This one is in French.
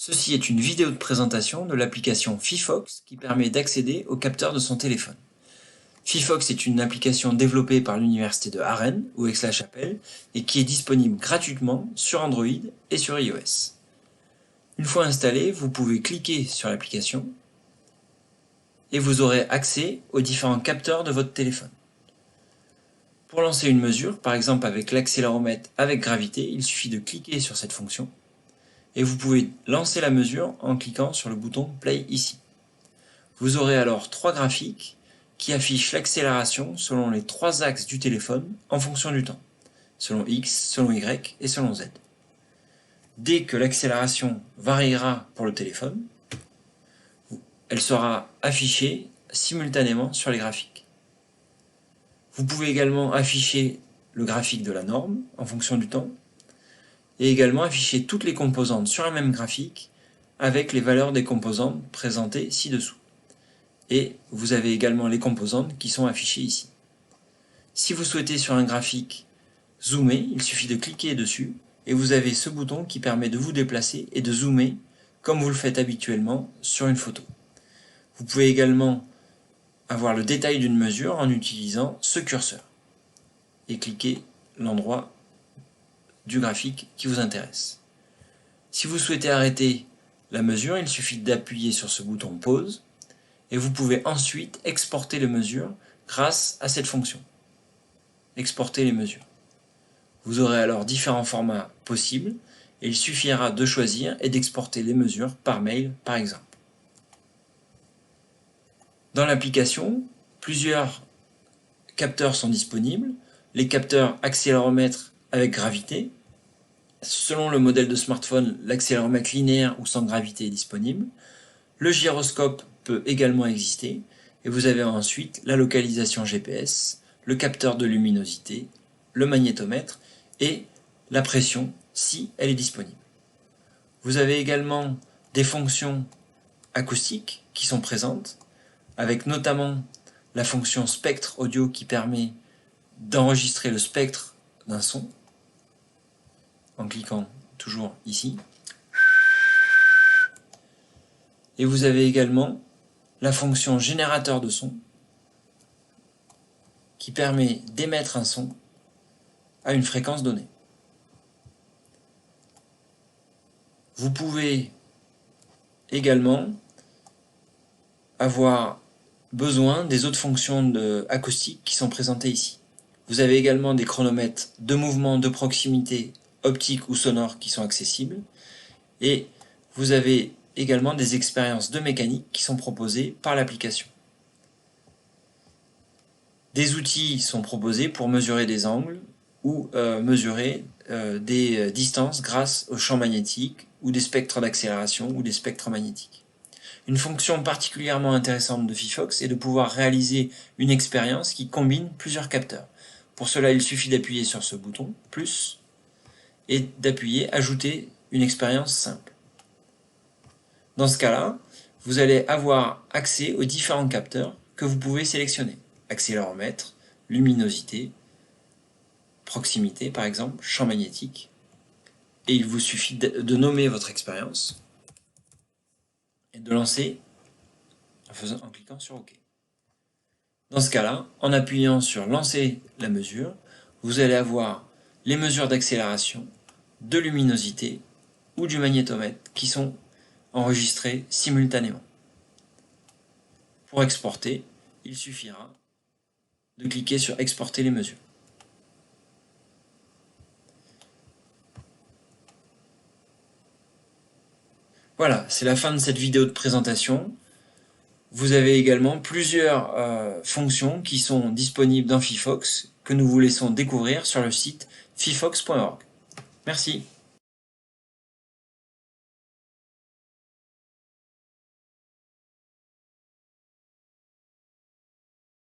Ceci est une vidéo de présentation de l'application Fifox qui permet d'accéder au capteur de son téléphone. Fifox est une application développée par l'université de Arène ou Aix-la-Chapelle et qui est disponible gratuitement sur Android et sur iOS. Une fois installée, vous pouvez cliquer sur l'application et vous aurez accès aux différents capteurs de votre téléphone. Pour lancer une mesure, par exemple avec l'accéléromètre avec gravité, il suffit de cliquer sur cette fonction et vous pouvez lancer la mesure en cliquant sur le bouton Play ici. Vous aurez alors trois graphiques qui affichent l'accélération selon les trois axes du téléphone en fonction du temps, selon X, selon Y et selon Z. Dès que l'accélération variera pour le téléphone, elle sera affichée simultanément sur les graphiques. Vous pouvez également afficher le graphique de la norme en fonction du temps et également afficher toutes les composantes sur un même graphique avec les valeurs des composantes présentées ci-dessous. Et vous avez également les composantes qui sont affichées ici. Si vous souhaitez sur un graphique zoomer, il suffit de cliquer dessus et vous avez ce bouton qui permet de vous déplacer et de zoomer comme vous le faites habituellement sur une photo. Vous pouvez également avoir le détail d'une mesure en utilisant ce curseur et cliquer l'endroit du graphique qui vous intéresse. Si vous souhaitez arrêter la mesure, il suffit d'appuyer sur ce bouton pause et vous pouvez ensuite exporter les mesures grâce à cette fonction. Exporter les mesures. Vous aurez alors différents formats possibles et il suffira de choisir et d'exporter les mesures par mail par exemple. Dans l'application, plusieurs capteurs sont disponibles. Les capteurs accéléromètre avec gravité. Selon le modèle de smartphone, l'accéléromètre linéaire ou sans gravité est disponible. Le gyroscope peut également exister. Et vous avez ensuite la localisation GPS, le capteur de luminosité, le magnétomètre et la pression si elle est disponible. Vous avez également des fonctions acoustiques qui sont présentes, avec notamment la fonction spectre audio qui permet d'enregistrer le spectre d'un son en cliquant toujours ici. Et vous avez également la fonction générateur de son qui permet d'émettre un son à une fréquence donnée. Vous pouvez également avoir besoin des autres fonctions acoustiques qui sont présentées ici. Vous avez également des chronomètres de mouvement, de proximité, optique ou sonore qui sont accessibles. Et vous avez également des expériences de mécanique qui sont proposées par l'application. Des outils sont proposés pour mesurer des angles ou mesurer des distances grâce aux champs magnétiques ou des spectres d'accélération ou des spectres magnétiques. Une fonction particulièrement intéressante de Fifox est de pouvoir réaliser une expérience qui combine plusieurs capteurs. Pour cela, il suffit d'appuyer sur ce bouton « plus » et d'appuyer « Ajouter une expérience simple ». Dans ce cas-là, vous allez avoir accès aux différents capteurs que vous pouvez sélectionner. Accéléromètre, luminosité, proximité par exemple, champ magnétique. Et il vous suffit de nommer votre expérience et de lancer en cliquant sur OK. Dans ce cas-là, en appuyant sur lancer la mesure, vous allez avoir les mesures d'accélération, de luminosité ou du magnétomètre qui sont enregistrées simultanément. Pour exporter, il suffira de cliquer sur exporter les mesures. Voilà, c'est la fin de cette vidéo de présentation. Vous avez également plusieurs fonctions qui sont disponibles dans Fifox que nous vous laissons découvrir sur le site fifox.org. Merci.